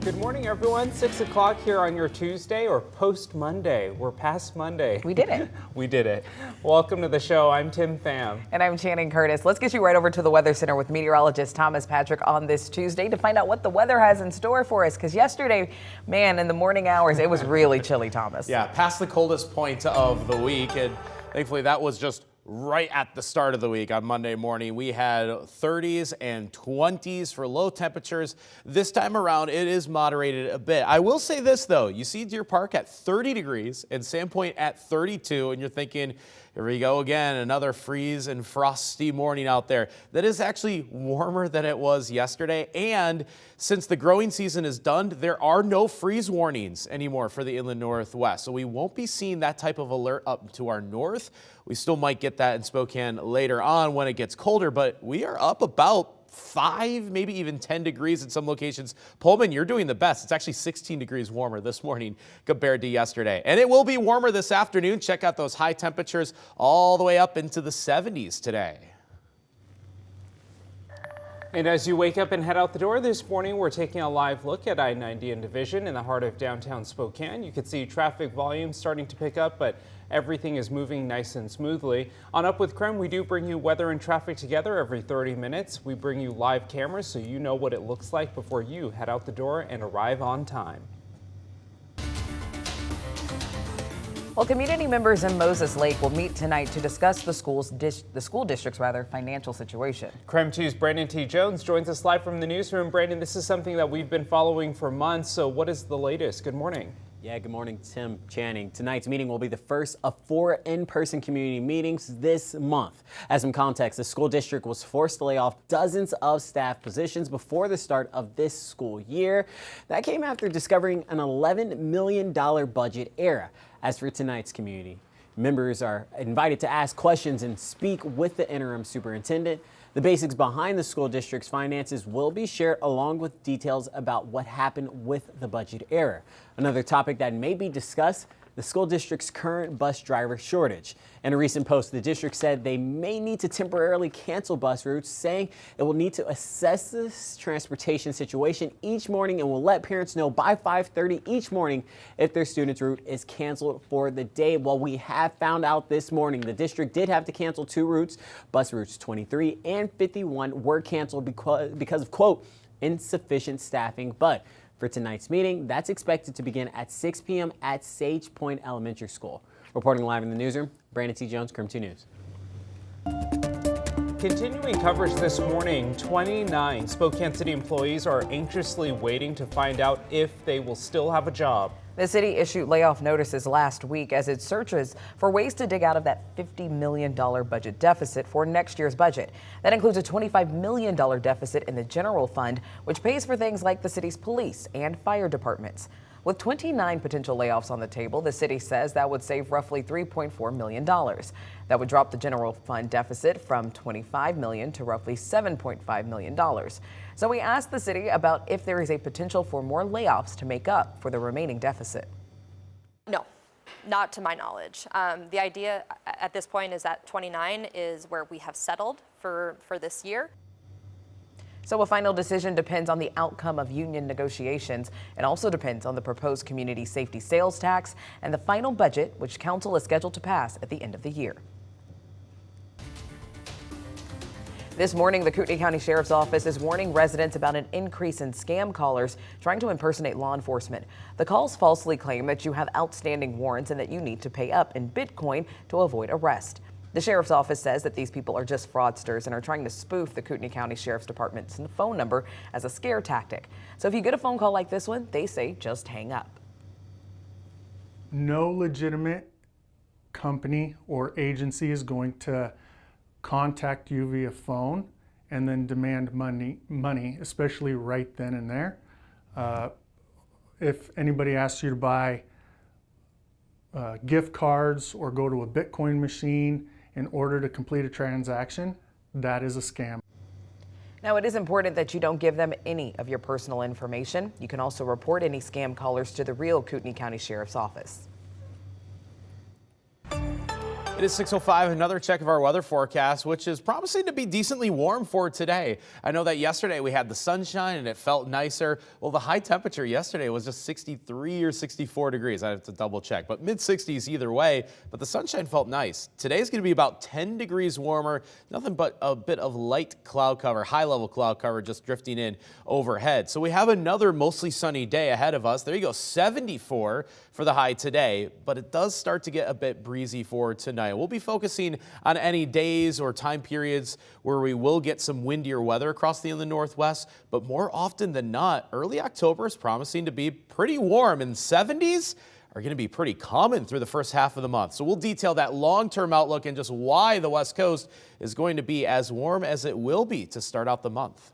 Good morning, everyone. 6 o'clock here on your Tuesday or post-Monday. We're past Monday. We did it. We did it. Welcome to the show. I'm Tim Pham. And I'm Channing Curtis. Let's get you right over to the Weather Center with meteorologist Thomas Patrick on this Tuesday to find out what the weather has in store for us. Because yesterday, man, in the morning hours, it was really chilly, Thomas. Yeah, past the coldest point of the week. And thankfully, that was just right at the start of the week on Monday morning. We had 30s and 20s for low temperatures. This time around, it is moderated a bit. I will say this, though. You see Deer Park at 30 degrees and Sandpoint at 32, and you're thinking, here we go again, another freeze and frosty morning out there. That is actually warmer than it was yesterday. And since the growing season is done, there are no freeze warnings anymore for the inland Northwest. So we won't be seeing that type of alert up to our north. We still might get that in Spokane later on when it gets colder, but we are up about 5, maybe even 10 degrees in some locations. Pullman, you're doing the best. It's actually 16 degrees warmer this morning compared to yesterday. And it will be warmer this afternoon. Check out those high temperatures all the way up into the 70s today. And as you wake up and head out the door this morning, we're taking a live look at I-90 and Division in the heart of downtown Spokane. You can see traffic volume starting to pick up, but everything is moving nice and smoothly. On Up with KREM, we do bring you weather and traffic together every 30 minutes. We bring you live cameras so you know what it looks like before you head out the door and arrive on time. Well, community members in Moses Lake will meet tonight to discuss the school district's financial situation. KREM 2's Brandon T. Jones joins us live from the newsroom. Brandon, this is something that we've been following for months. So what is the latest? Good morning. Yeah, good morning, Tim. Channing. Tonight's meeting will be the first of 4 in-person community meetings this month. As some context, the school district was forced to lay off dozens of staff positions before the start of this school year. That came after discovering an $11 million budget error. As for tonight's community, members are invited to ask questions and speak with the interim superintendent. The basics behind the school district's finances will be shared along with details about what happened with the budget error. Another topic that may be discussed, the school district's current bus driver shortage. In a recent post, the district said they may need to temporarily cancel bus routes, saying it will need to assess this transportation situation each morning and will let parents know by 5:30 each morning if their student's route is canceled for the day. Well, we have found out this morning the district did have to cancel 2 routes. Bus routes 23 and 51 were canceled because of, quote, insufficient staffing. But for tonight's meeting, that's expected to begin at 6 p.m. at Sage Point Elementary School. Reporting live in the newsroom, Brandon T. Jones, KREM 2 News. Continuing coverage this morning, 29 Spokane City employees are anxiously waiting to find out if they will still have a job. The city issued layoff notices last week as it searches for ways to dig out of that $50 million budget deficit for next year's budget. That includes a $25 million deficit in the general fund, which pays for things like the city's police and fire departments. With 29 potential layoffs on the table, the city says that would save roughly $3.4 million. That would drop the general fund deficit from $25 million to roughly $7.5 million. So we asked the city about if there is a potential for more layoffs to make up for the remaining deficit. No, not to my knowledge. The idea at this point is that 29 is where we have settled for this year. So a final decision depends on the outcome of union negotiations and also depends on the proposed community safety sales tax and the final budget, which council is scheduled to pass at the end of the year. This morning, the Kootenai County Sheriff's Office is warning residents about an increase in scam callers trying to impersonate law enforcement. The calls falsely claim that you have outstanding warrants and that you need to pay up in Bitcoin to avoid arrest. The Sheriff's Office says that these people are just fraudsters and are trying to spoof the Kootenai County Sheriff's Department's phone number as a scare tactic. So if you get a phone call like this one, they say just hang up. No legitimate company or agency is going to contact you via phone and then demand money, especially right then and there. If anybody asks you to buy gift cards or go to a Bitcoin machine in order to complete a transaction, that is a scam. Now, it is important that you don't give them any of your personal information. You can also report any scam callers to the real Kootenai County Sheriff's Office. It is 6:05, another check of our weather forecast, which is promising to be decently warm for today. I know that yesterday we had the sunshine and it felt nicer. Well, the high temperature yesterday was just 63 or 64 degrees. I have to double check, but mid-60s either way, but the sunshine felt nice. Today's going to be about 10 degrees warmer, nothing but a bit of light cloud cover, high-level cloud cover just drifting in overhead. So we have another mostly sunny day ahead of us. There you go, 74 for the high today, but it does start to get a bit breezy for tonight. We'll be focusing on any days or time periods where we will get some windier weather across the inland northwest, but more often than not, early October is promising to be pretty warm, and 70s are going to be pretty common through the first half of the month. So we'll detail that long-term outlook and just why the West Coast is going to be as warm as it will be to start out the month.